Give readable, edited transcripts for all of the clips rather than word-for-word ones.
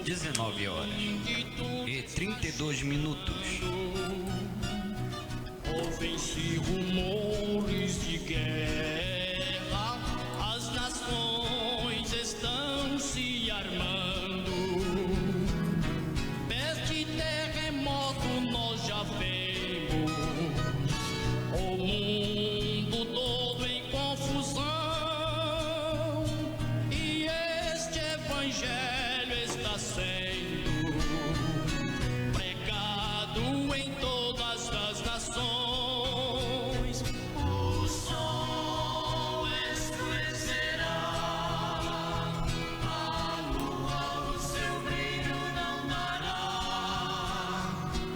19h32. Ouvem-se rumores de guerra, as nações estão se armando. Peste e terremoto nós já vemos, o mundo todo em confusão. E este evangelho está sendo pregado em todas as nações. O sol escurecerá, a lua o seu brilho não dará,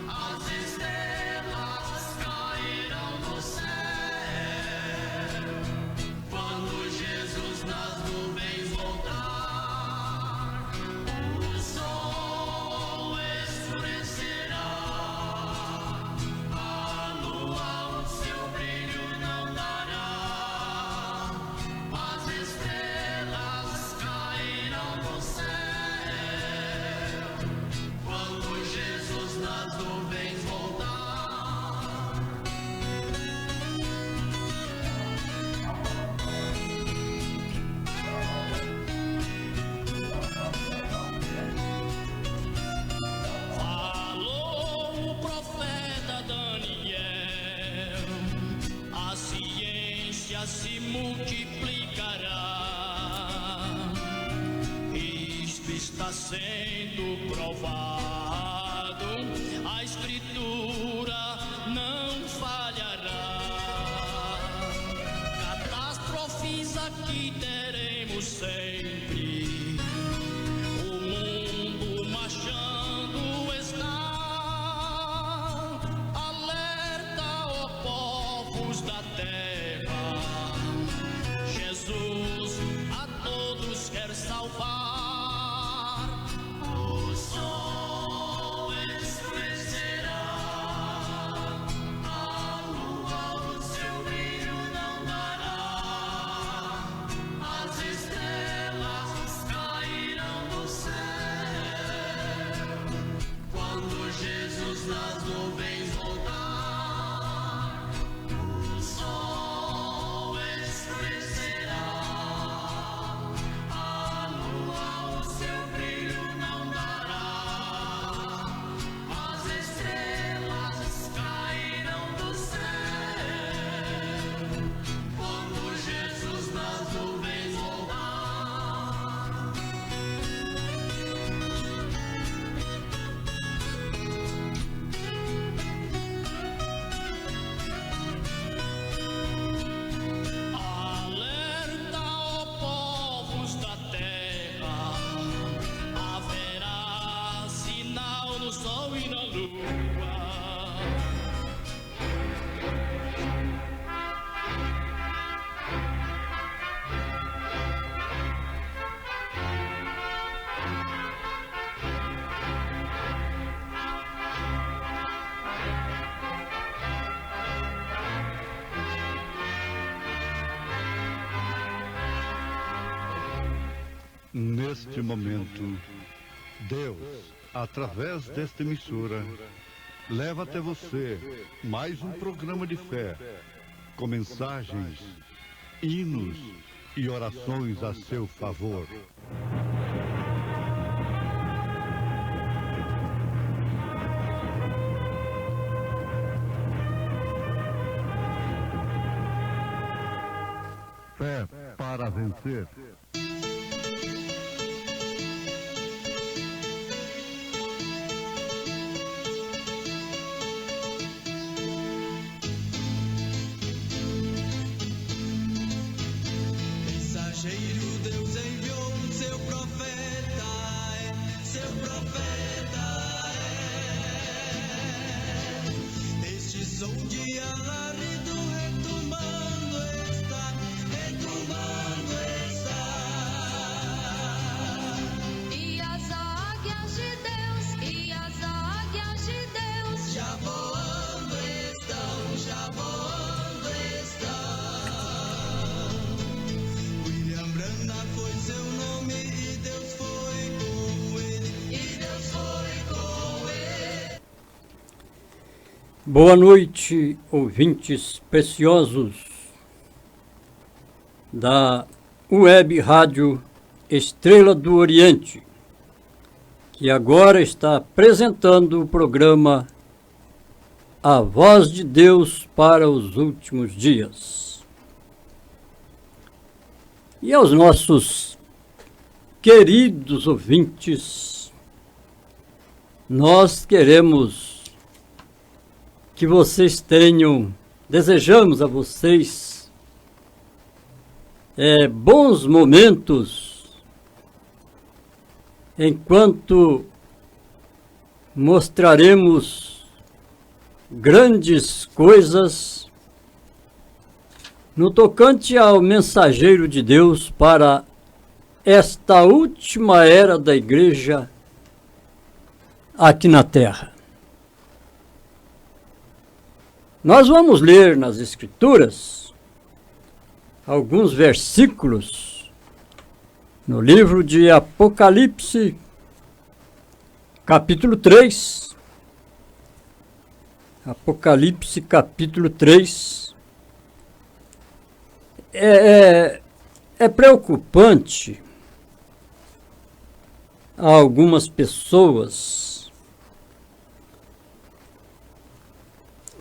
as estrelas cairão do céu, quando Jesus nas nuvens voltar. O sol escurecerá, a lua o seu brilho não dará, as estrelas cairão do céu, quando Jesus nas nuvens voltar. Falou o profeta Daniel, a ciência se multiplicará. Isto está sendo provado, a escritura não falhará. Catástrofes aqui teremos sempre, o mundo marchando está. Alerta, ó povos da terra, Jesus a todos quer salvar. O sol escurecerá, a lua o seu brilho não dará, as estrelas cairão do céu, quando Jesus nas nuvens voltar. O sol escurecerá, a lua o seu brilho não dará, as estrelas cairão do céu, quando Jesus nas nuvens voltar. Alerta, ó povos da terra, haverá sinal no sol e na lua. Neste momento, Deus, através desta emissora, leva até você mais um programa de fé, com mensagens, hinos e orações a seu favor. Fé para vencer. Mensageiro, Deus enviou seu profeta, este som de alarido retumbando está, Boa noite, ouvintes preciosos da Web Rádio Estrela do Oriente, que agora está apresentando o programa A Voz de Deus para os Últimos Dias. E aos nossos queridos ouvintes, nós queremos que vocês desejamos a vocês bons momentos enquanto mostraremos grandes coisas no tocante ao mensageiro de Deus para esta última era da igreja aqui na Terra. Nós vamos ler nas Escrituras alguns versículos no livro de Apocalipse, capítulo 3. Apocalipse, capítulo 3. É preocupante a algumas pessoas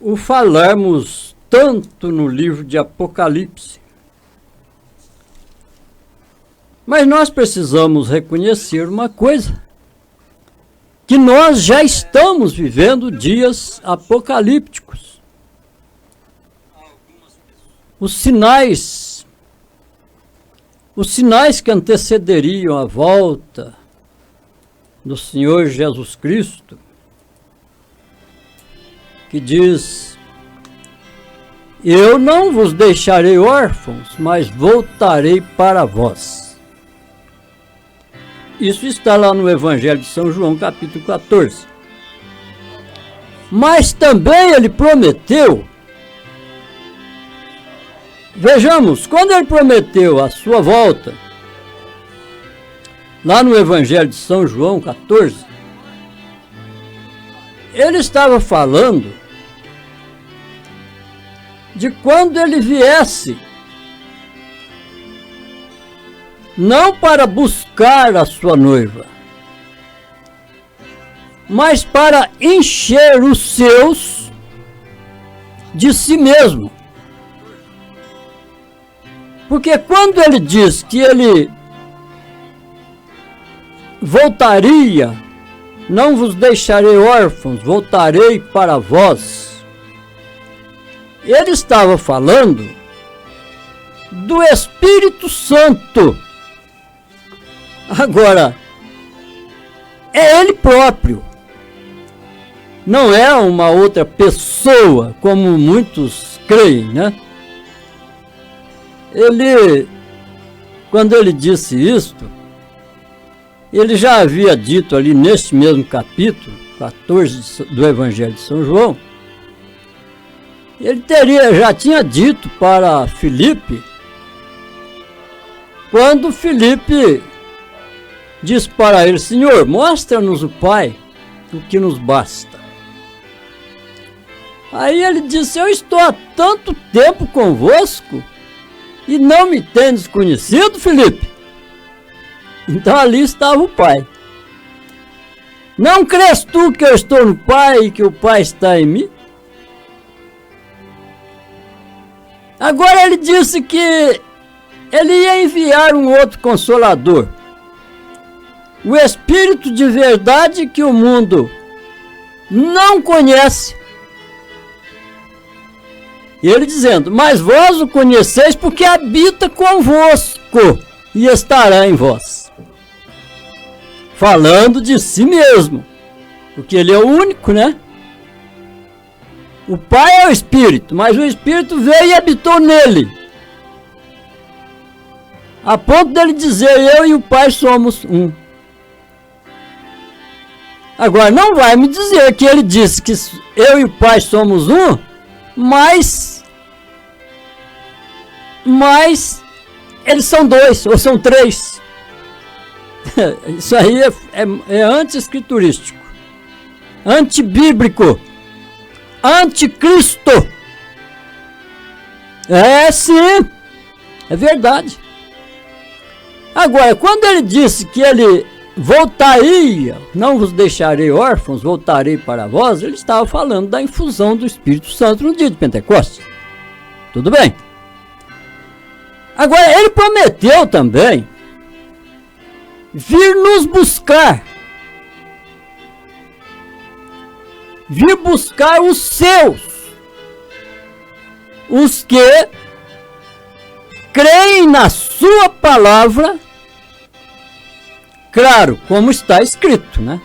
o falarmos tanto no livro de Apocalipse. Mas nós precisamos reconhecer uma coisa, que nós já estamos vivendo dias apocalípticos. Os sinais que antecederiam a volta do Senhor Jesus Cristo, que diz: eu não vos deixarei órfãos, mas voltarei para vós. Isso está lá no Evangelho de São João, capítulo 14. Mas também ele prometeu, vejamos, quando ele prometeu a sua volta, lá no Evangelho de São João 14, ele estava falando de quando ele viesse, não para buscar a sua noiva, mas para encher os seus de si mesmo. Porque quando ele diz que ele voltaria, não vos deixarei órfãos, voltarei para vós, ele estava falando do Espírito Santo. Agora, é ele próprio, não é uma outra pessoa, como muitos creem, né? Quando ele disse isto, ele já havia dito ali neste mesmo capítulo 14 do Evangelho de São João, ele já tinha dito para Filipe, quando Filipe disse para ele: Senhor, mostra-nos o Pai, o que nos basta. Aí ele disse: eu estou há tanto tempo convosco e não me tendes conhecido, Filipe? Então ali estava o Pai. Não crês tu que eu estou no Pai e que o Pai está em mim? Agora ele disse que ele ia enviar um outro Consolador, o Espírito de verdade que o mundo não conhece. E ele dizendo: mas vós o conheceis porque habita convosco e estará em vós. Falando de si mesmo, porque ele é o único, né? O Pai é o Espírito, mas o Espírito veio e habitou nele, a ponto dele dizer: eu e o Pai somos um. Agora, não vai me dizer que ele disse que eu e o Pai somos um, mas eles são dois, ou são três. Isso aí é anti-escriturístico, antibíblico. anticristo. É sim, é verdade. Agora, quando ele disse que ele voltaria, não vos deixarei órfãos, voltarei para vós, ele estava falando da infusão do Espírito Santo no dia de Pentecostes. Tudo bem? Agora, ele prometeu também vir nos buscar. Vir buscar os seus. Os que creem na sua palavra. Claro, como está escrito, né?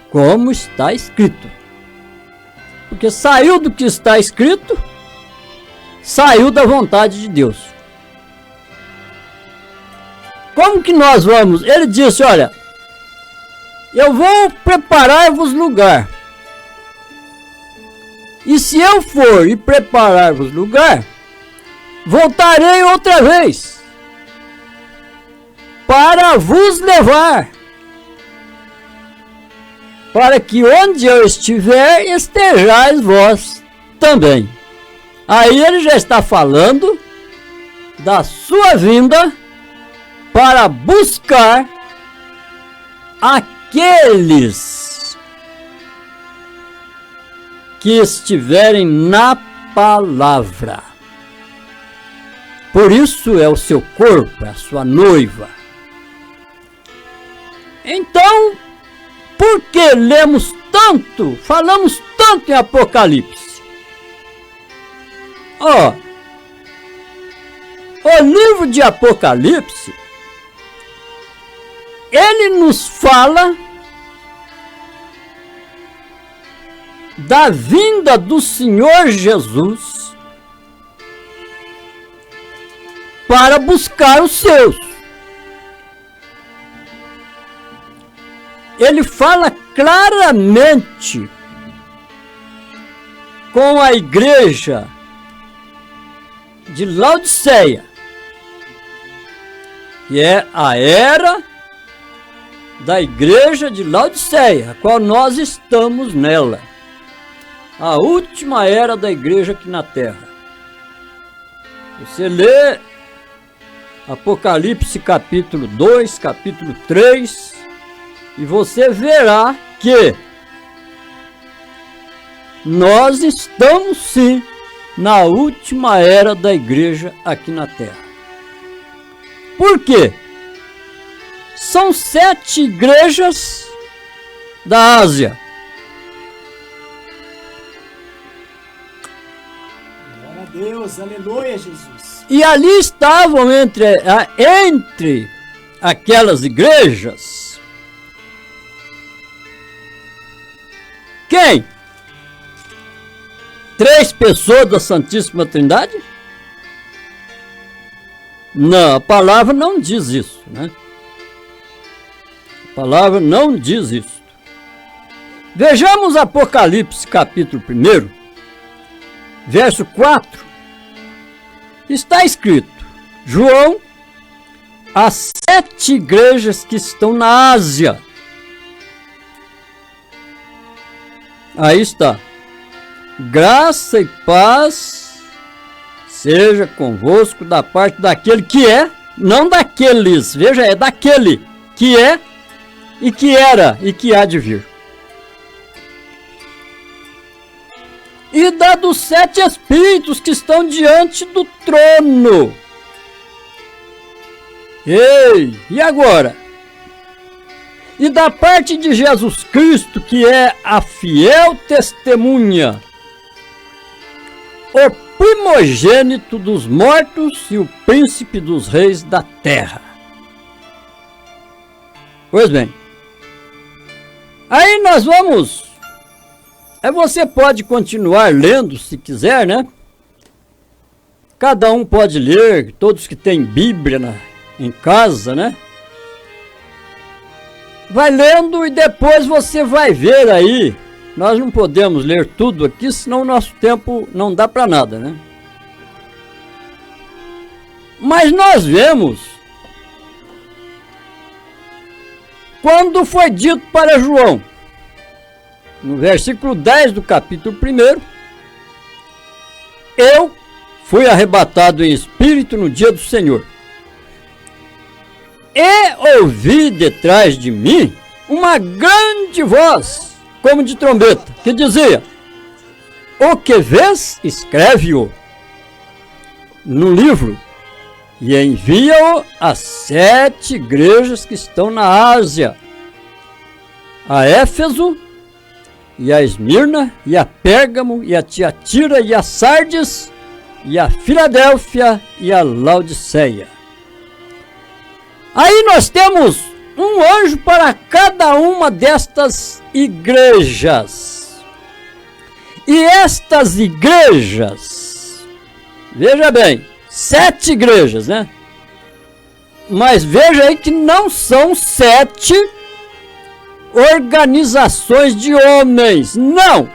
Como está escrito. Porque saiu do que está escrito, saiu da vontade de Deus. Como que nós vamos? Ele disse, olha, eu vou preparar-vos lugar. E se eu for e preparar-vos lugar, voltarei outra vez para vos levar, para que onde eu estiver, estejais vós também. Aí ele já está falando da sua vinda para buscar aqueles que estiverem na palavra. Por isso é o seu corpo, é a sua noiva. Então, por que lemos tanto, falamos tanto em Apocalipse? Ó, o livro de Apocalipse, ele nos fala da vinda do Senhor Jesus para buscar os seus. Ele fala claramente com a igreja de Laodiceia, que é a era da igreja de Laodiceia, a qual nós estamos nela. A última era da igreja aqui na terra. Você lê Apocalipse capítulo 2, capítulo 3, e você verá que nós estamos sim na última era da igreja aqui na terra. Por quê? São 7 igrejas da Ásia. Glória a Deus, aleluia, Jesus. E ali estavam entre aquelas igrejas quem? 3 pessoas da Santíssima Trindade? Não, a palavra não diz isso, né? A palavra não diz isso. Vejamos Apocalipse capítulo 1, verso 4. Está escrito, João, as 7 igrejas que estão na Ásia. Aí está. Graça e paz seja convosco da parte daquele que é, não daqueles, veja, é daquele que é e que era e que há de vir. E da dos 7 espíritos que estão diante do trono. Ei, e agora? E da parte de Jesus Cristo, que é a fiel testemunha, o primogênito dos mortos e o príncipe dos reis da terra. Pois bem, aí nós vamos... você pode continuar lendo se quiser, né? Cada um pode ler, todos que têm Bíblia em casa, né? Vai lendo e depois você vai ver aí. Nós não podemos ler tudo aqui, senão o nosso tempo não dá para nada, né? Mas nós vemos quando foi dito para João no versículo 10 do capítulo 1, eu fui arrebatado em espírito no dia do Senhor. E ouvi detrás de mim uma grande voz, como de trombeta, que dizia: o que vês, escreve-o no livro e envia-o às 7 igrejas que estão na Ásia, a Éfeso, e a Esmirna, e a Pérgamo, e a Tiatira, e a Sardes, e a Filadélfia, e a Laodiceia. Aí nós temos um anjo para cada uma destas igrejas. E estas igrejas, veja bem, 7 igrejas, né? Mas veja aí que não são 7 organizações de homens, não!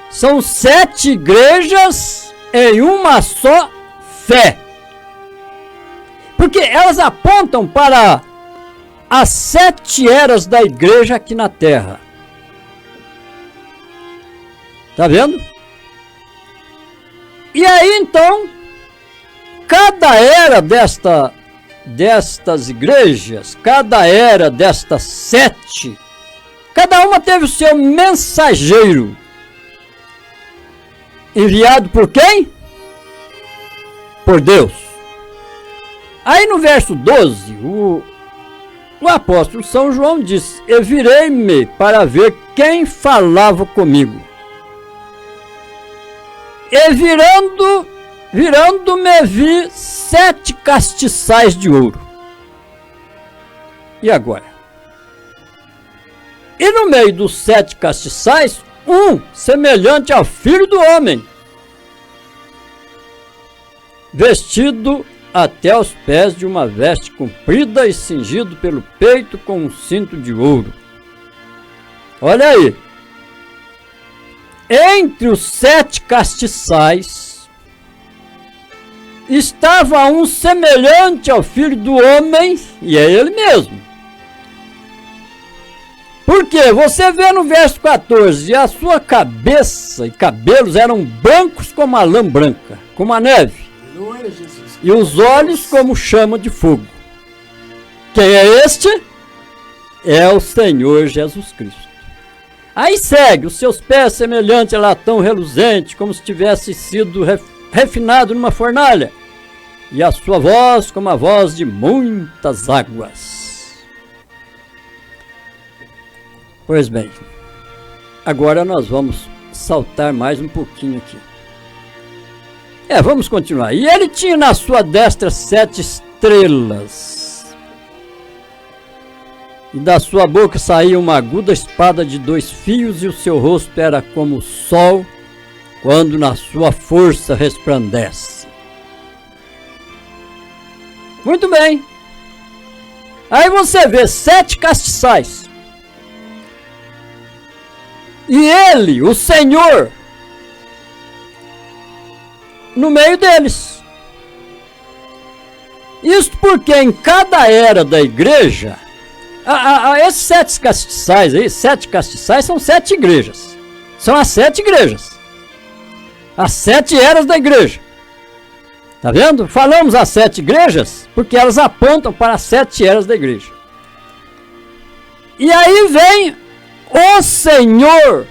São 7 igrejas em uma só fé. Porque elas apontam para as 7 eras da igreja aqui na terra. Tá vendo? E aí então, cada era destas igrejas, cada era destas 7, cada uma teve o seu mensageiro. Enviado por quem? Por Deus. Aí no verso 12, o apóstolo São João disse: eu virei-me para ver quem falava comigo. E virando-me vi 7 castiçais de ouro. E agora? E no meio dos 7 castiçais, um semelhante ao Filho do Homem, vestido até os pés de uma veste comprida e cingido pelo peito com um cinto de ouro. Olha aí. Entre os 7 castiçais estava um semelhante ao Filho do Homem, e é ele mesmo. Porque você vê no verso 14, a sua cabeça e cabelos eram brancos como a lã branca, como a neve, e os olhos como chama de fogo. Quem é este? É o Senhor Jesus Cristo. Aí segue: os seus pés semelhantes a latão reluzente, como se tivesse sido refinado numa fornalha, e a sua voz como a voz de muitas águas. Pois bem, agora nós vamos saltar mais um pouquinho aqui. Vamos continuar. E ele tinha na sua destra 7 estrelas, e da sua boca saía uma aguda espada de 2 fios, e o seu rosto era como o sol, quando na sua força resplandece. Muito bem. Aí você vê 7 castiçais. E ele, o Senhor, no meio deles. Isto porque em cada era da igreja, esses 7 castiçais aí, 7 castiçais são 7 igrejas. São as 7 igrejas. As 7 eras da igreja. Tá vendo? Falamos as 7 igrejas porque elas apontam para as 7 eras da igreja. E aí vem o Senhor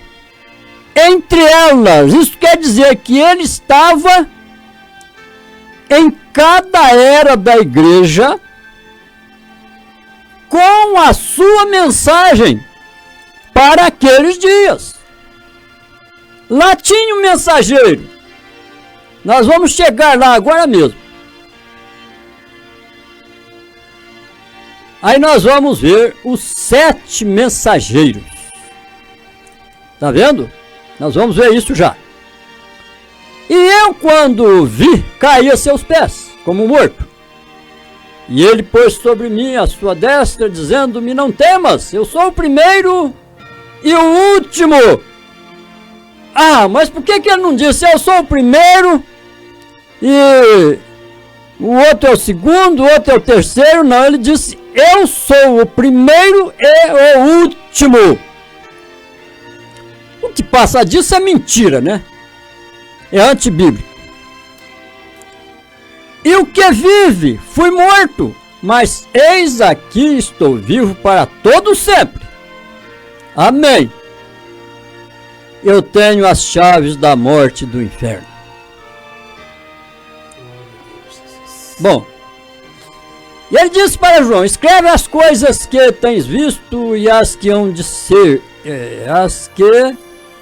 entre elas. Isso quer dizer que ele estava em cada era da igreja com a sua mensagem para aqueles dias. Lá tinha um mensageiro. Nós vamos chegar lá agora mesmo. Aí nós vamos ver os 7 mensageiros. Tá vendo? Nós vamos ver isso já. E eu, quando vi, caí a seus pés, como morto. E ele pôs sobre mim a sua destra, dizendo-me: não temas, eu sou o primeiro e o último. Mas por que ele não disse: eu sou o primeiro o outro é o segundo, o outro é o terceiro. Não, ele disse: eu sou o primeiro e o último. O que passa disso é mentira, né? É antibíblico. E o que vive, fui morto, mas eis aqui estou vivo para todo sempre. Amém. Eu tenho as chaves da morte e do inferno. Bom, e ele disse para João: escreve as coisas que tens visto e as que hão de ser, as que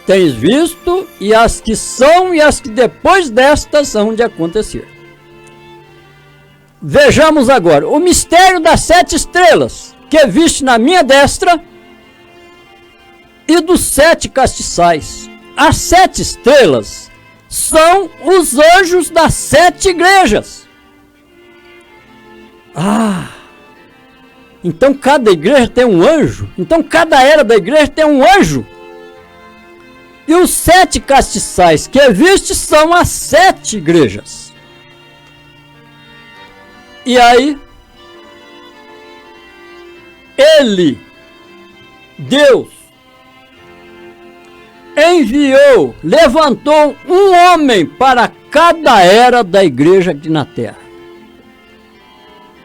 tens visto e as que são e as que depois destas hão de acontecer. Vejamos agora o mistério das 7 estrelas que viste na minha destra e dos 7 castiçais. As 7 estrelas são os anjos das 7 igrejas. Então cada igreja tem um anjo. Então cada era da igreja tem um anjo. E os 7 castiçais que viste são as 7 igrejas. E aí, Deus, enviou, levantou um homem para cada era da igreja aqui na terra.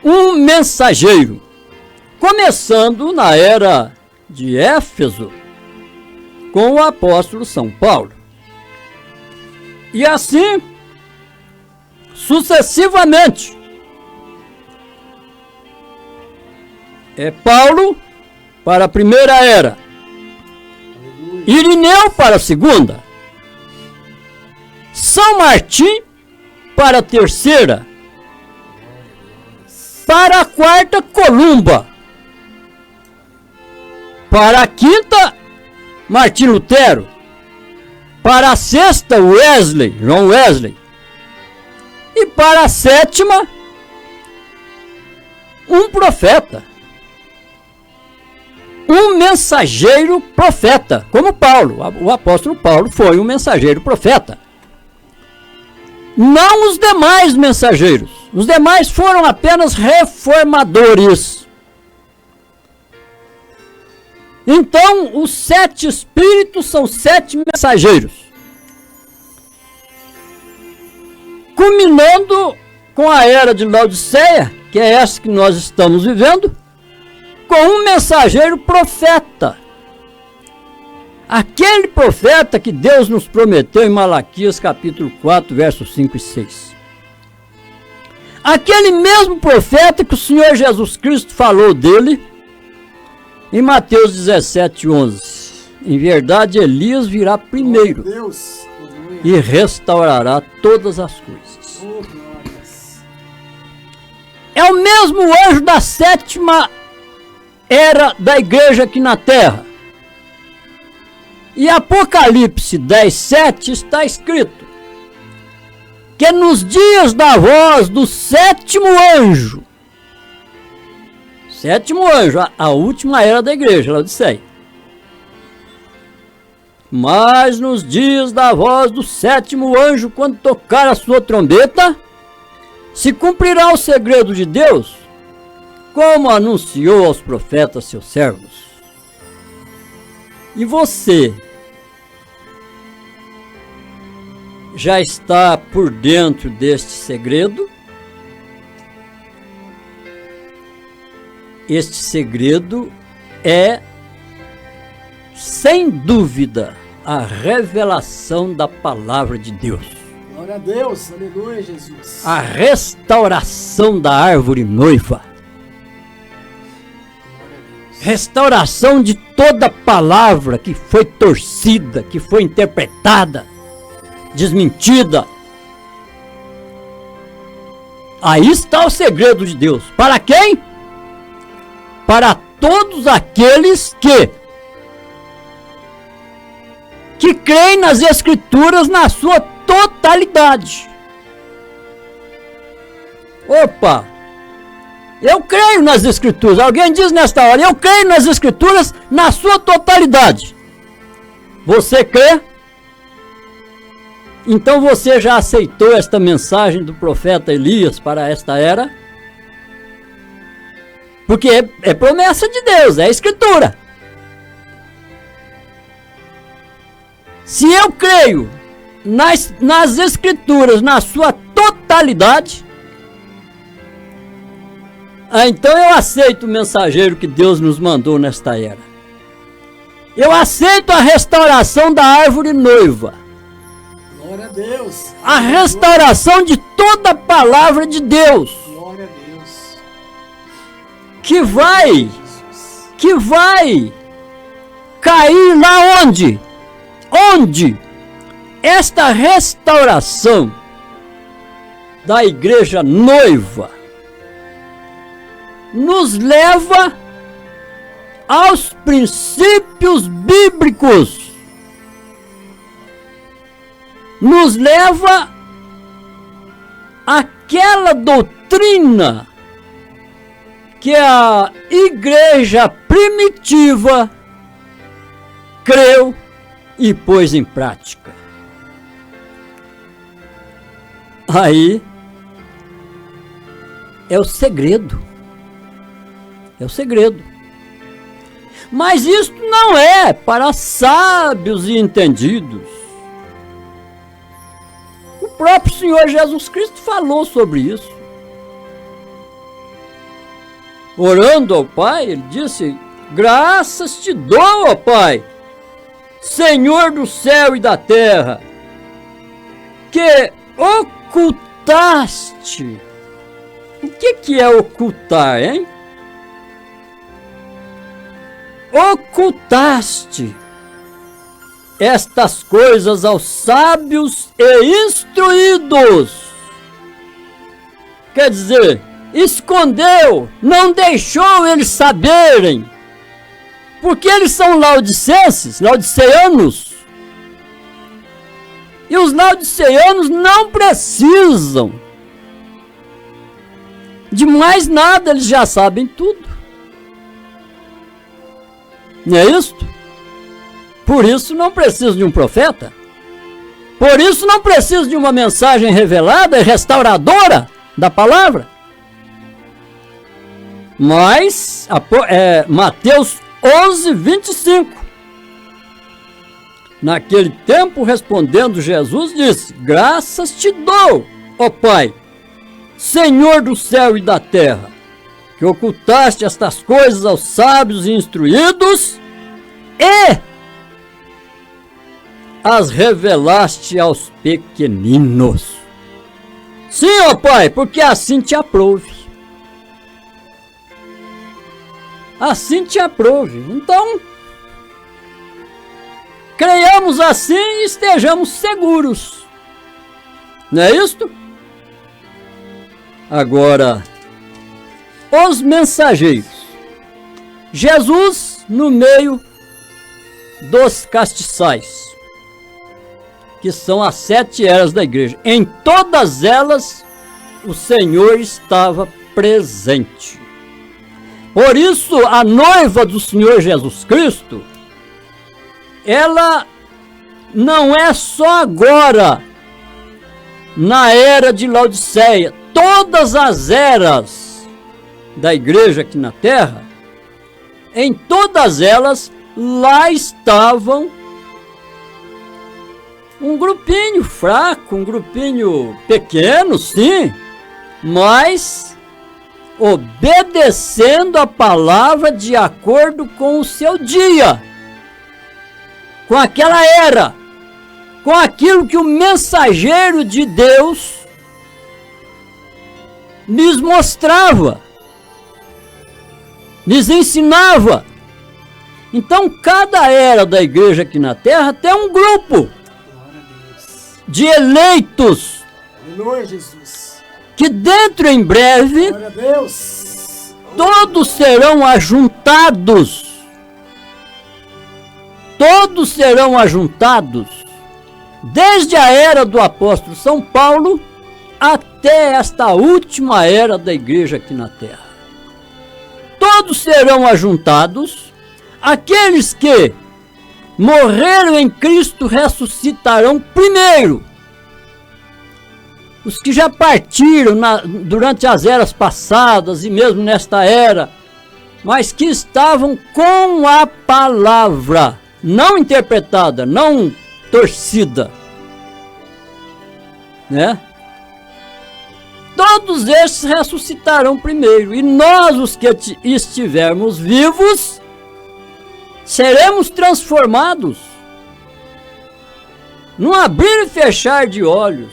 Um mensageiro, começando na era de Éfeso, com o apóstolo São Paulo. E assim, sucessivamente. Paulo para a primeira era, Irineu para a segunda, São Martim para a terceira, para a quarta, Columba, para a quinta, Martim Lutero, para a sexta, João Wesley, e para a sétima, um profeta, um mensageiro profeta, como Paulo. O apóstolo Paulo foi um mensageiro profeta. Não os demais mensageiros. Os demais foram apenas reformadores. Então, os 7 espíritos são 7 mensageiros. Culminando com a era de Laodiceia, que é essa que nós estamos vivendo, com um mensageiro profeta. Aquele profeta que Deus nos prometeu em Malaquias capítulo 4, versos 5 e 6. Aquele mesmo profeta que o Senhor Jesus Cristo falou dele em Mateus 17, 11. Em verdade, Elias virá primeiro e restaurará todas as coisas. É o mesmo anjo da 7ª era da igreja aqui na terra. E Apocalipse 10:7 está escrito que nos dias da voz do 7º anjo, 7º anjo, a última era da igreja, Laodiceia. Mas nos dias da voz do 7º anjo, quando tocar a sua trombeta, se cumprirá o segredo de Deus, como anunciou aos profetas seus servos. E você já está por dentro deste segredo? Este segredo é, sem dúvida, a revelação da palavra de Deus. Glória a Deus, aleluia, Jesus. A restauração da árvore noiva. Restauração de toda palavra que foi torcida, que foi interpretada, desmentida. Aí está o segredo de Deus. Para quem? Para todos aqueles que creem nas Escrituras na sua totalidade. Opa! Eu creio nas Escrituras. Alguém diz nesta hora: eu creio nas Escrituras na sua totalidade. Você crê? Então você já aceitou esta mensagem do profeta Elias para esta era? Porque é promessa de Deus, é a Escritura. Se eu creio nas Escrituras, na sua totalidade, então eu aceito o mensageiro que Deus nos mandou nesta era. Eu aceito a restauração da árvore noiva. Glória a Deus. A restauração de toda a palavra de Deus. Glória a Deus. Que vai cair lá onde? Onde esta restauração da igreja noiva nos leva aos princípios bíblicos, nos leva àquela doutrina que a igreja primitiva creu e pôs em prática. Aí é o segredo. É o segredo. Mas isto não é para sábios e entendidos. O próprio Senhor Jesus Cristo falou sobre isso. Orando ao Pai, ele disse: graças te dou, ó Pai, Senhor do céu e da terra, que ocultaste. O que é ocultar, hein? Ocultaste estas coisas aos sábios e instruídos. Quer dizer, escondeu, não deixou eles saberem, porque eles são laodicenses, laodiceanos, e os laodiceanos não precisam de mais nada, eles já sabem tudo. Não é isso? Por isso não precisa de um profeta. Por isso não precisa de uma mensagem revelada e restauradora da palavra. Mas, Mateus 11, 25. Naquele tempo, respondendo Jesus, disse: graças te dou, ó Pai, Senhor do céu e da terra, que ocultaste estas coisas aos sábios e instruídos e as revelaste aos pequeninos. Sim, ó Pai, porque assim te aprouve. Assim te aprouve. Então, creiamos assim e estejamos seguros. Não é isto? Agora, os mensageiros. Jesus no meio dos castiçais, que são as 7 eras da igreja. Em todas elas, o Senhor estava presente. Por isso, a noiva do Senhor Jesus Cristo, ela não é só agora, na era de Laodiceia. Todas as eras da igreja aqui na terra, em todas elas, lá estavam um grupinho fraco, um grupinho pequeno, sim, mas obedecendo a palavra de acordo com o seu dia, com aquela era, com aquilo que o mensageiro de Deus lhes mostrava, lhes ensinava. Então, cada era da igreja aqui na terra tem um grupo de eleitos, Aleluia, Jesus. que dentro em breve Glória a Deus. todos serão ajuntados. Todos serão ajuntados, desde a era do apóstolo São Paulo até esta última era da igreja aqui na terra. Todos serão ajuntados. Aqueles que morreram em Cristo ressuscitarão primeiro. os que já partiram durante as eras passadas e mesmo nesta era, mas que estavam com a palavra, não interpretada, não torcida, né? Todos estes ressuscitarão primeiro, e nós, os que estivermos vivos, seremos transformados num abrir e fechar de olhos.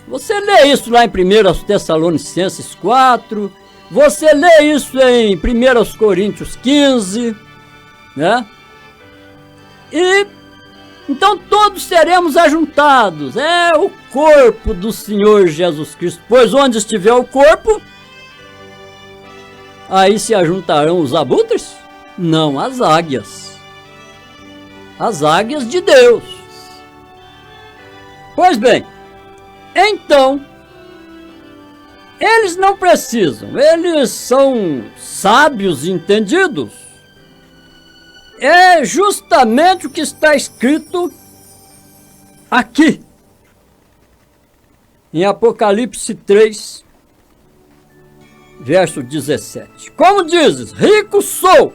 Você lê isso lá em 1 Tessalonicenses 4, você lê isso em 1 Coríntios 15, né? E então todos seremos ajuntados, é o corpo do Senhor Jesus Cristo, pois onde estiver o corpo, aí se ajuntarão os abutres? Não, as águias de Deus. Pois bem, então, eles não precisam, eles são sábios e entendidos. É justamente o que está escrito aqui, em Apocalipse 3, verso 17. Como dizes, rico sou,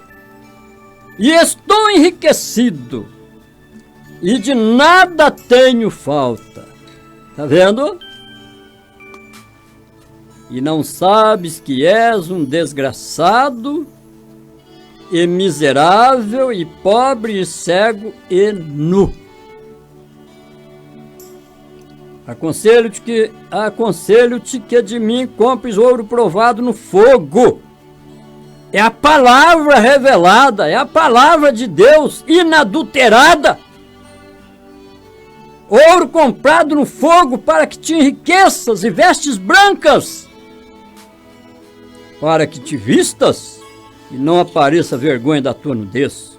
e estou enriquecido, e de nada tenho falta. Está vendo? E não sabes que és um desgraçado, e miserável, e pobre, e cego, e nu. Aconselho-te que de mim compres ouro provado no fogo. É a palavra revelada, é a palavra de Deus inadulterada. Ouro comprado no fogo para que te enriqueças, e vestes brancas para que te vistas e não apareça vergonha da tua nudez.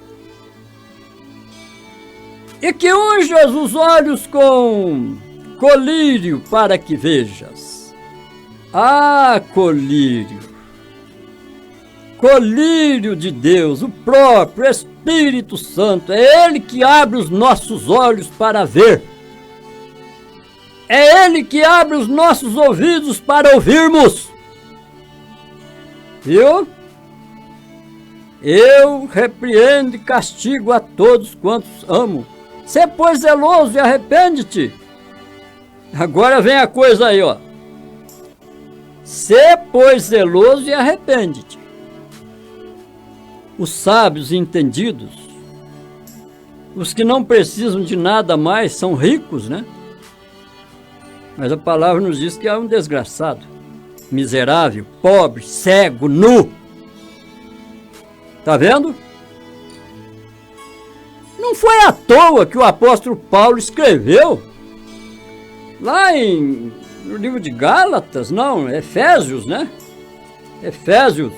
E que unjas os olhos com colírio para que vejas. Ah, colírio! Colírio de Deus, o próprio Espírito Santo, é Ele que abre os nossos olhos para ver. É Ele que abre os nossos ouvidos para ouvirmos. Viu? Eu repreendo e castigo a todos quantos amo. Sê, pois, zeloso e arrepende-te. Agora vem a coisa aí, ó. Sê, pois, zeloso e arrepende-te. Os sábios e entendidos, os que não precisam de nada mais, são ricos, né? Mas a palavra nos diz que é um desgraçado, miserável, pobre, cego, nu. Tá vendo? Não foi à toa que o apóstolo Paulo escreveu lá no livro de Gálatas, não, Efésios, né? Efésios.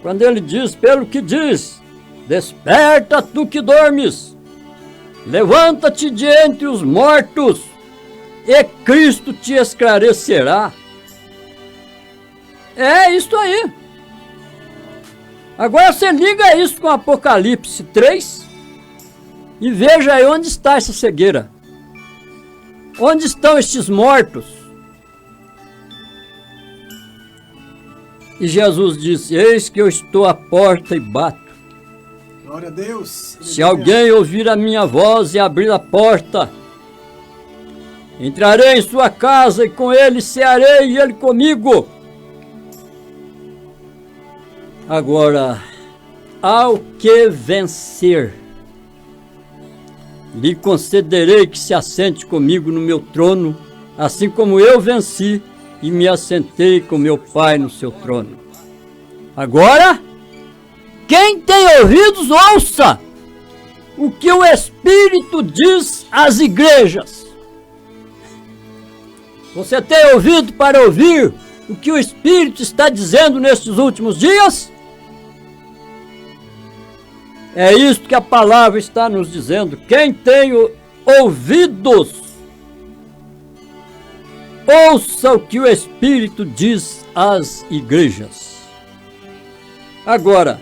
Quando ele diz, pelo que diz, desperta tu que dormes, levanta-te de entre os mortos, e Cristo te esclarecerá. É isso aí. Agora você liga isso com Apocalipse 3 e veja aí onde está essa cegueira. Onde estão estes mortos? E Jesus disse, eis que eu estou à porta e bato. Glória a Deus. Se alguém ouvir a minha voz e abrir a porta, entrarei em sua casa e com ele cearei e ele comigo. Agora, ao que vencer, lhe concederei que se assente comigo no meu trono, assim como eu venci e me assentei com meu Pai no seu trono. Agora, quem tem ouvidos, ouça o que o Espírito diz às igrejas. Você tem ouvido para ouvir o que o Espírito está dizendo nestes últimos dias? É isso que a palavra está nos dizendo. Quem tem ouvidos, ouça o que o Espírito diz às igrejas. Agora,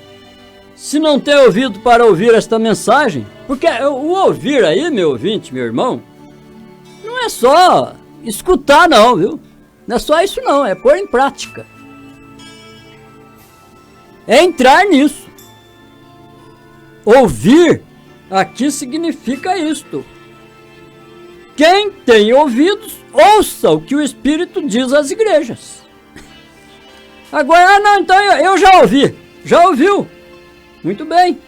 se não tem ouvido para ouvir esta mensagem, porque o ouvir aí, meu ouvinte, meu irmão, não é só escutar não, viu? Não é só isso não, é pôr em prática. É entrar nisso. Ouvir aqui significa isto. Quem tem ouvidos, ouça o que o Espírito diz às igrejas. Agora, não, então eu já ouvi. Já ouviu? Muito bem.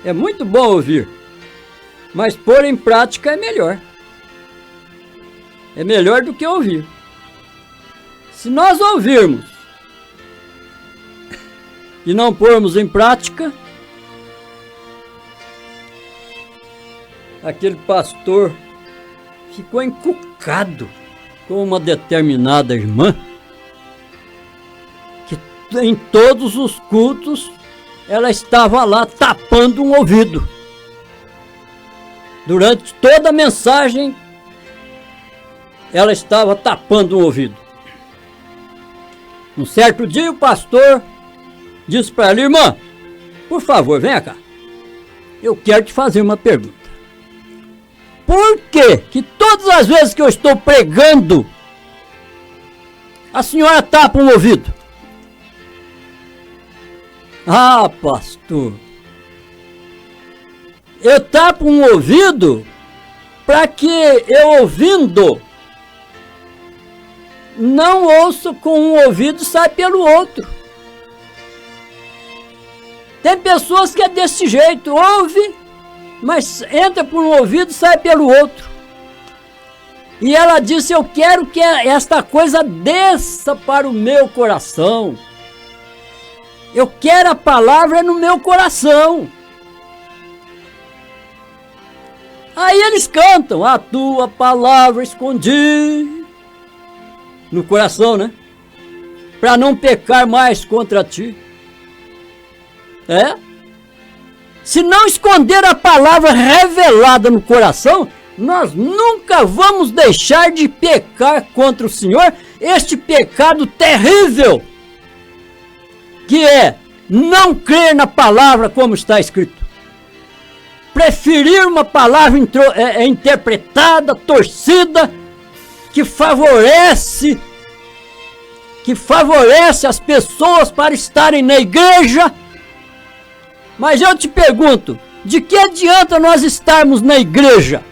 É muito bom ouvir. Mas pôr em prática é melhor. É melhor do que ouvir. Se nós ouvirmos e não pormos em prática, aquele pastor ficou encucado com uma determinada irmã que em todos os cultos ela estava lá tapando um ouvido. Durante toda a mensagem ela estava tapando um ouvido. Um certo dia o pastor disse para ela: irmã, por favor, venha cá. Eu quero te fazer uma pergunta. Por que todas as vezes que eu estou pregando, a senhora tapa um ouvido? Ah, pastor, eu tapo um ouvido para que eu ouvindo não ouço com um ouvido e sai pelo outro. Tem pessoas que é desse jeito, ouve, mas entra por um ouvido e sai pelo outro. E ela disse: eu quero que esta coisa desça para o meu coração. Eu quero a palavra no meu coração. Aí eles cantam: a tua palavra escondi no coração, né? Para não pecar mais contra ti. É? Se não esconder a palavra revelada no coração, nós nunca vamos deixar de pecar contra o Senhor, este pecado terrível, que é não crer na palavra como está escrito. Preferir uma palavra interpretada, torcida, que favorece as pessoas para estarem na igreja. Mas eu te pergunto, de que adianta nós estarmos na igreja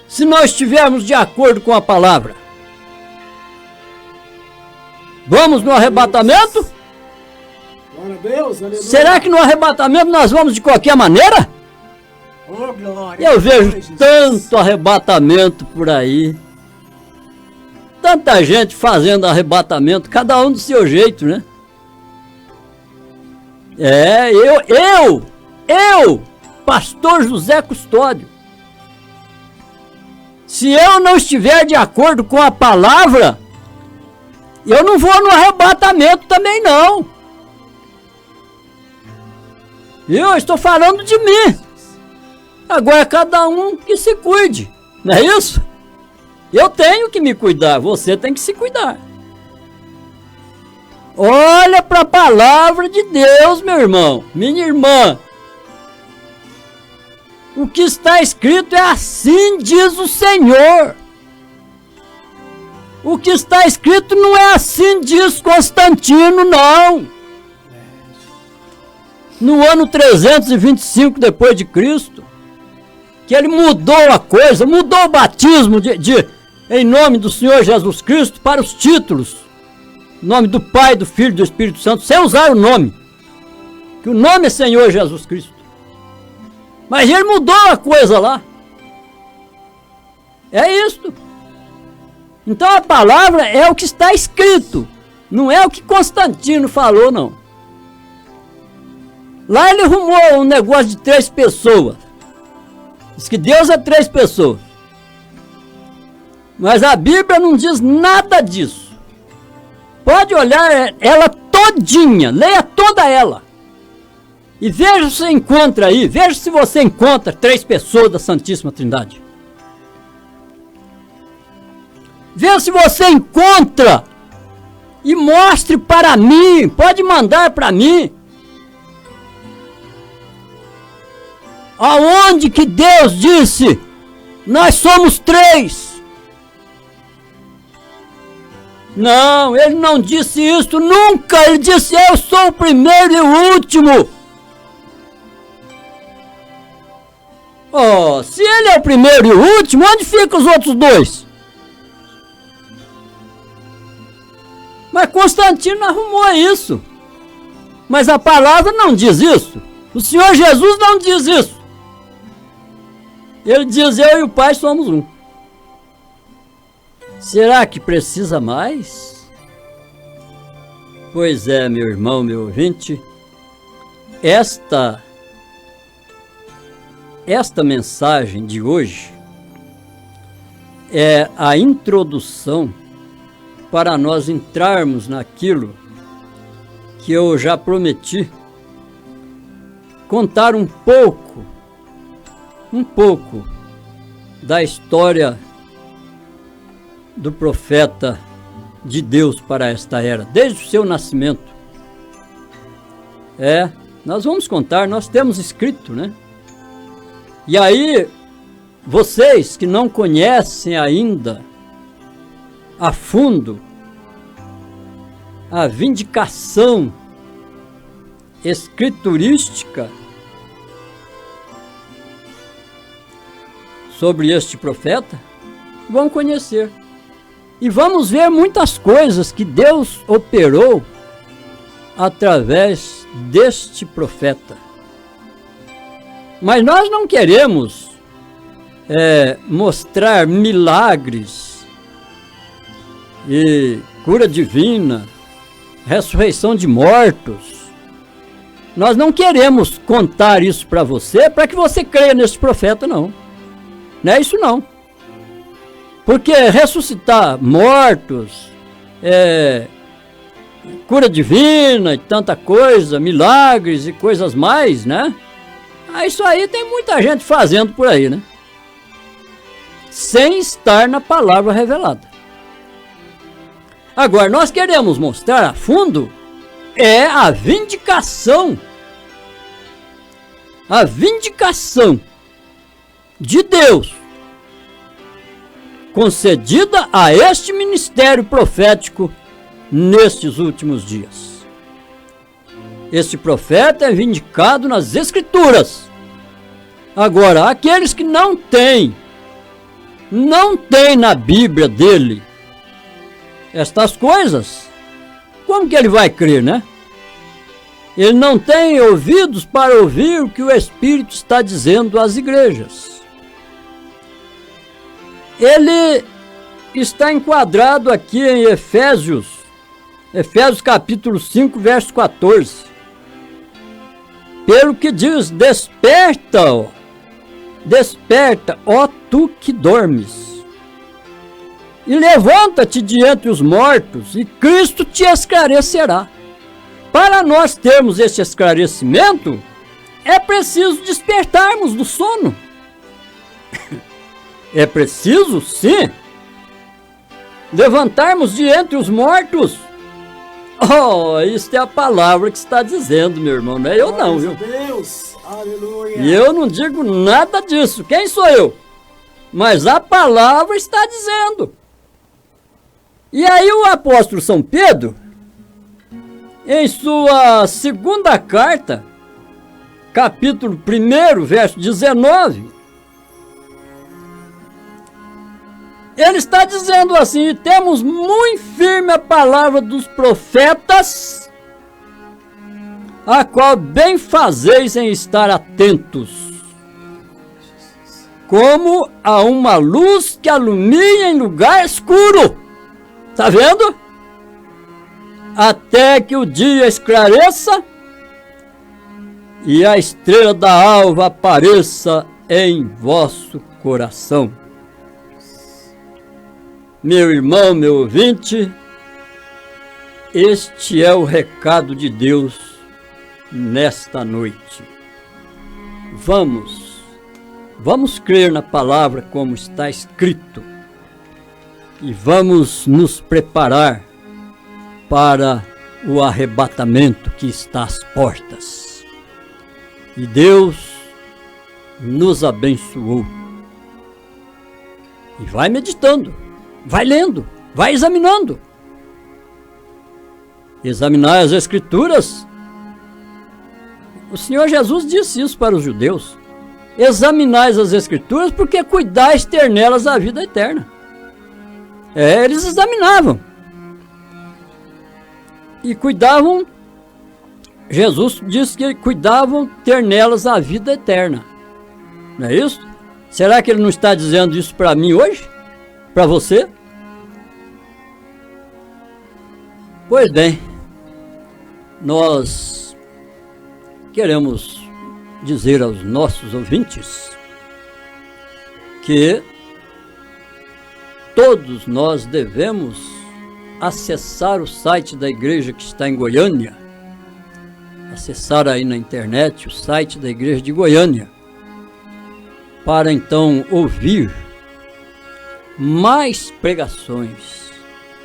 se nós estivermos de acordo com a palavra? Vamos no arrebatamento? Glória a Deus, aleluia. Será que no arrebatamento nós vamos de qualquer maneira? Oh, glória. Eu vejo Jesus. tanto arrebatamento por aí. Tanta gente fazendo arrebatamento, cada um do seu jeito, né? É, eu, pastor José Custódio, se eu não estiver de acordo com a palavra, eu não vou no arrebatamento também não. Eu estou falando de mim. Agora cada um que se cuide, não é isso? Eu tenho que me cuidar, você tem que se cuidar. Olha para a palavra de Deus, meu irmão, minha irmã. O que está escrito é assim diz o Senhor. O que está escrito não é assim diz Constantino, não. No ano 325 depois de Cristo, que ele mudou a coisa, mudou o batismo em nome do Senhor Jesus Cristo para os títulos. Em nome do Pai, do Filho e do Espírito Santo, sem usar o nome. Que o nome é Senhor Jesus Cristo. Mas ele mudou a coisa lá. É isto. Então a palavra é o que está escrito. Não é o que Constantino falou, não. Lá ele arrumou um negócio de 3 pessoas. Diz que Deus é 3 pessoas. Mas a Bíblia não diz nada disso. Pode olhar ela todinha, leia toda ela. E veja se você encontra aí, veja se você encontra 3 pessoas da Santíssima Trindade. Veja se você encontra e mostre para mim, pode mandar para mim. Aonde que Deus disse, nós somos 3? Não, ele não disse isso nunca. Ele disse, eu sou o primeiro e o último. Oh, se ele é o primeiro e o último, onde ficam os outros 2? Mas Constantino arrumou isso. Mas a palavra não diz isso. O Senhor Jesus não diz isso. Ele diz, eu e o Pai somos um. Será que precisa mais? Pois é, meu irmão, meu ouvinte, esta mensagem de hoje é a introdução para nós entrarmos naquilo que eu já prometi, contar um pouco da história do profeta de Deus para esta era, desde o seu nascimento. Nós vamos contar, nós temos escrito, né? E aí, vocês que não conhecem ainda a fundo a vindicação escriturística sobre este profeta, vão conhecer. E vamos ver muitas coisas que Deus operou através deste profeta. Mas nós não queremos mostrar milagres e cura divina, ressurreição de mortos. Nós não queremos contar isso para você, para que você creia nesse profeta, não. Não é isso não. Porque ressuscitar mortos, cura divina e tanta coisa, milagres e coisas mais, né? Isso aí tem muita gente fazendo por aí, né? Sem estar na palavra revelada. Agora, nós queremos mostrar a fundo a vindicação de Deus concedida a este ministério profético nestes últimos dias. Este profeta é vindicado nas Escrituras. Agora, aqueles que não têm na Bíblia dele estas coisas, como que ele vai crer, né? Ele não tem ouvidos para ouvir o que o Espírito está dizendo às igrejas. Ele está enquadrado aqui em Efésios capítulo 5, verso 14. Pelo que diz, desperta, ó tu que dormes, e levanta-te de entre os mortos, e Cristo te esclarecerá. Para nós termos esse esclarecimento, é preciso despertarmos do sono. É preciso, sim, levantarmos de entre os mortos. Oh, isso é a palavra que está dizendo, meu irmão, não é eu não, viu? Deus, aleluia. E eu não digo nada disso, quem sou eu? Mas a palavra está dizendo. E aí o apóstolo São Pedro, em sua segunda carta, capítulo 1, verso 19, ele está dizendo assim: temos muito firme a palavra dos profetas, a qual bem fazeis em estar atentos, como a uma luz que alumia em lugar escuro. Está vendo? Até que o dia esclareça e a estrela da alva apareça em vosso coração. Meu irmão, meu ouvinte, este é o recado de Deus nesta noite. Vamos crer na palavra como está escrito e vamos nos preparar para o arrebatamento que está às portas. E Deus nos abençoou. E vai meditando, vai lendo, vai examinando. Examinar as Escrituras. O Senhor Jesus disse isso para os judeus. Examinais as Escrituras, porque cuidais ter nelas a vida eterna. Eles examinavam. E cuidavam, Jesus disse que cuidavam ter nelas a vida eterna. Não é isso? Será que ele não está dizendo isso para mim hoje? Para você? Pois bem, nós queremos dizer aos nossos ouvintes que todos nós devemos acessar o site da igreja que está em Goiânia, acessar aí na internet o site da igreja de Goiânia, para então ouvir mais pregações,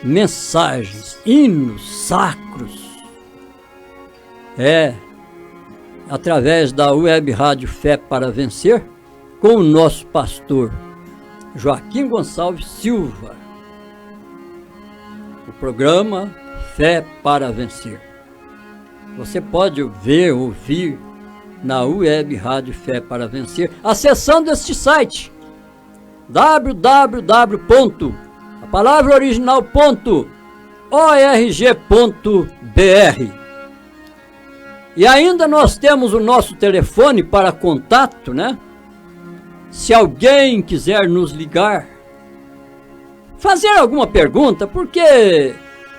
mensagens, hinos sacros. Através da web rádio Fé para Vencer, com o nosso pastor Joaquim Gonçalves Silva. O programa Fé para Vencer. Você pode ver, ouvir na web rádio Fé para Vencer, acessando este site www.palavraoriginal.org.br. E ainda nós temos o nosso telefone para contato, né? Se alguém quiser nos ligar, fazer alguma pergunta,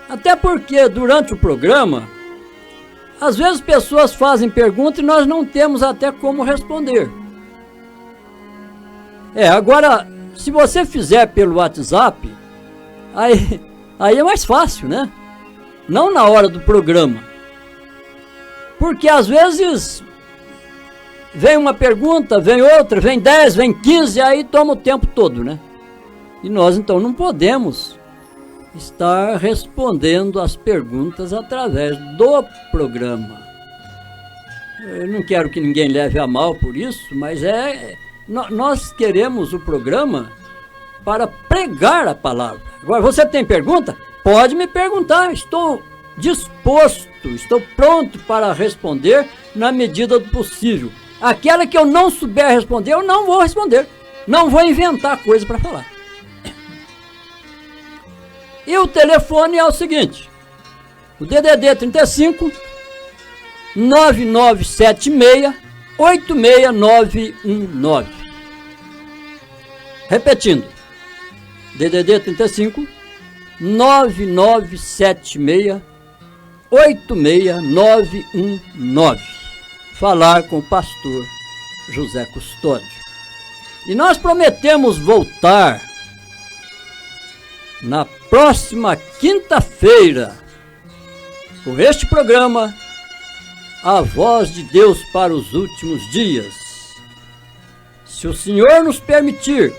até porque durante o programa, às vezes pessoas fazem perguntas e nós não temos até como responder. Agora, se você fizer pelo WhatsApp, aí é mais fácil, né? Não na hora do programa. Porque às vezes vem uma pergunta, vem outra, vem 10, vem 15, aí toma o tempo todo, né? E nós então não podemos estar respondendo as perguntas através do programa. Eu não quero que ninguém leve a mal por isso, mas nós queremos o programa para pregar a palavra. Agora, você tem pergunta? Pode me perguntar, estou disposto, estou pronto para responder na medida do possível. Aquela que eu não souber responder, eu não vou responder. Não vou inventar coisa para falar. E o telefone é o seguinte: o DDD 35 9976 86919. Repetindo, DDD 35 9976 86919. Falar com o pastor José Custódio. E nós prometemos voltar na próxima quinta-feira com este programa, A Voz de Deus para os Últimos Dias. Se o Senhor nos permitir,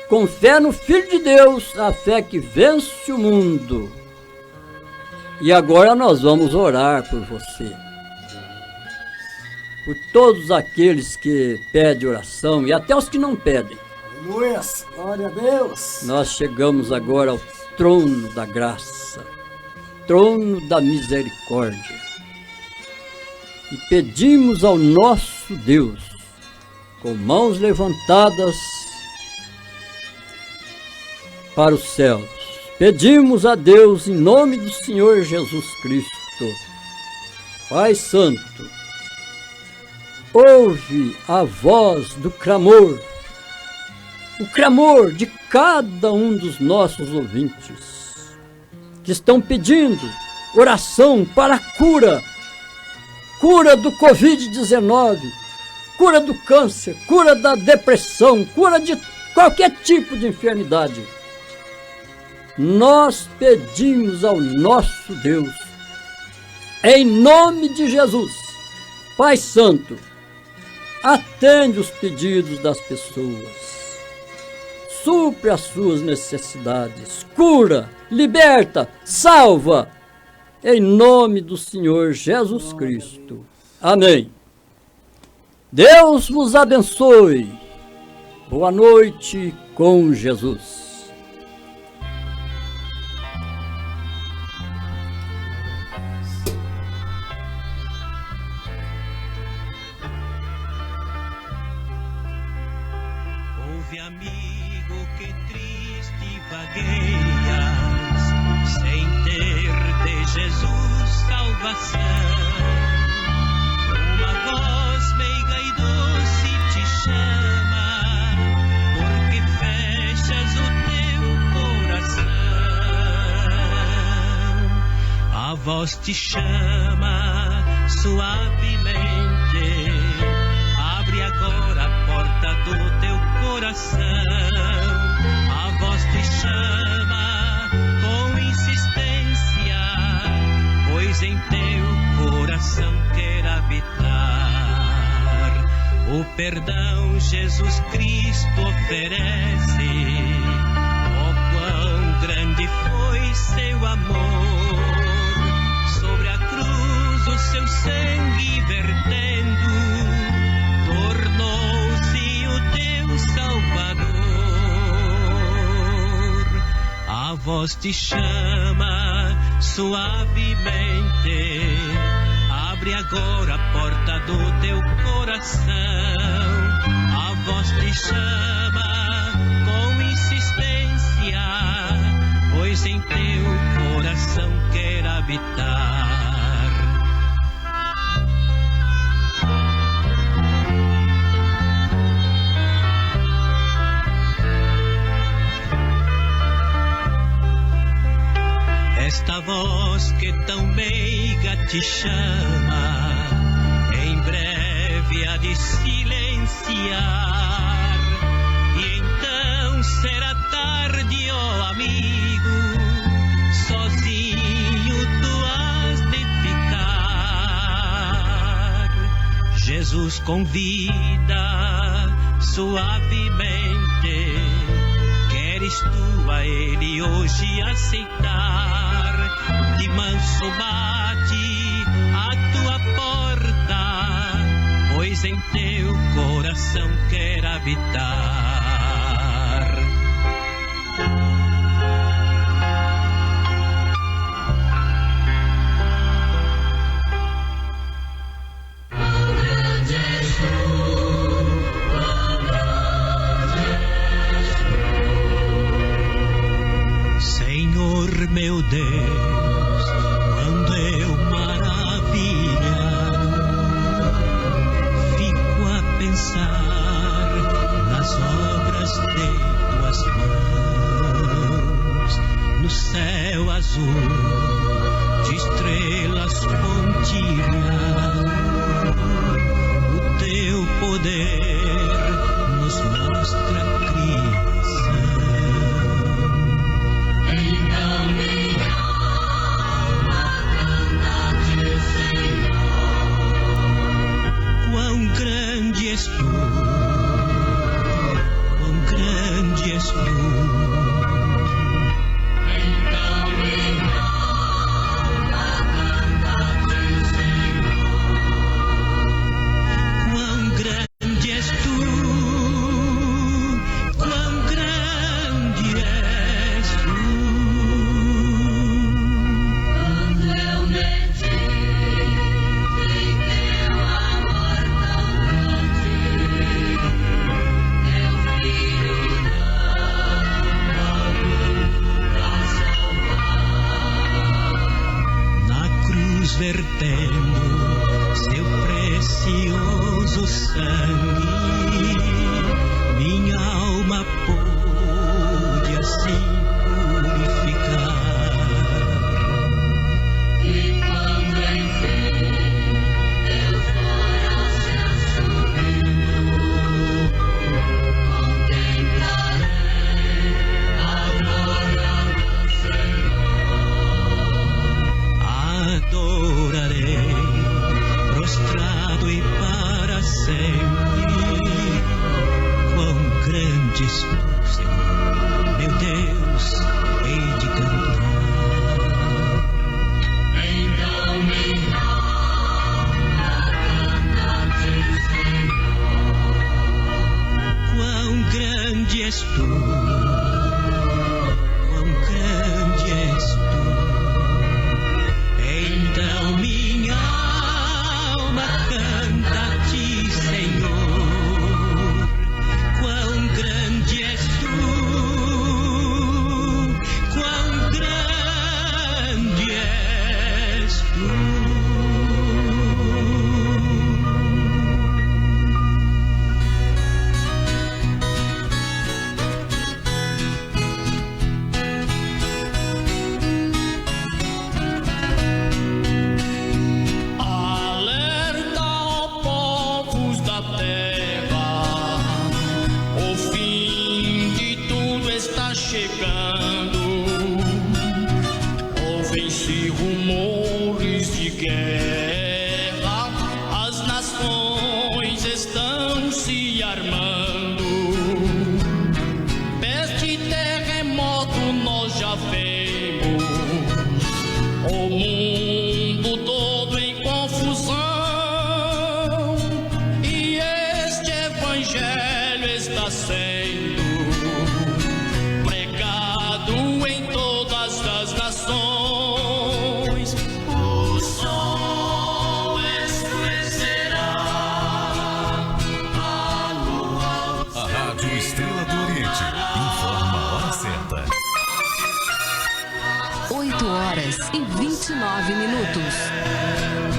com fé no Filho de Deus, a fé que vence o mundo. E agora nós vamos orar por você, por todos aqueles que pedem oração e até os que não pedem. Aleluia, glória a Deus. Nós chegamos agora ao trono da graça, trono da misericórdia, e pedimos ao nosso Deus, com mãos levantadas para os céus, pedimos a Deus em nome do Senhor Jesus Cristo. Pai Santo, ouve a voz do clamor, o clamor de cada um dos nossos ouvintes, que estão pedindo oração para a cura do Covid-19, cura do câncer, cura da depressão, cura de qualquer tipo de enfermidade. Nós pedimos ao nosso Deus, em nome de Jesus. Pai Santo, atende os pedidos das pessoas, supre as suas necessidades, cura, liberta, salva, em nome do Senhor Jesus Cristo. Amém. Deus vos abençoe. Boa noite com Jesus. Ouve, amigo, que triste vagueias, sem ter de Jesus salvação. Uma voz meiga e doce te chama, porque fechas o teu coração. A voz te chama suavemente, abre agora a porta do teu coração. A voz te chama com insistência, pois em teu coração quer habitar. O perdão Jesus Cristo oferece. Oh, quão grande foi seu amor. Sobre a cruz o seu sangue vertendo, tornou-se o teu Salvador. A voz te chama suavemente, abre agora a porta do teu coração. A voz te chama com insistência, pois em teu coração quer habitar. Esta voz que tão meiga te chama, em breve há de silenciar, e então será tarde, ó amigo, sozinho tu has de ficar. Jesus convida suavemente, queres tu a ele hoje aceitar? De manso bate a tua porta, pois em teu coração quer habitar. Senhor meu Deus, quando eu maravilhado fico a pensar nas obras de tuas mãos, no céu azul de estrelas pontilham, o teu poder nos mostra a criação. Quão grande és tu, quão grande és tu. Então minha alma canta-te, Senhor. Quão grande és tu, quão grande és tu. Quando eu medito em teu amor tão grande, teu filho pra salvar. Na cruz vertendo seu precioso sangue, minha alma pôde assim purificar. E quando enfim Deus fosse assumido, contemplarei a glória do Senhor. Adorarei prostrado e para sempre. Quão grandes tu, Senhor, meu Deus, hei de cantar. Então minha alma canta-te, Senhor. Rádio Estrela do Oriente. Informa a hora certa. 8 horas e 29 minutos.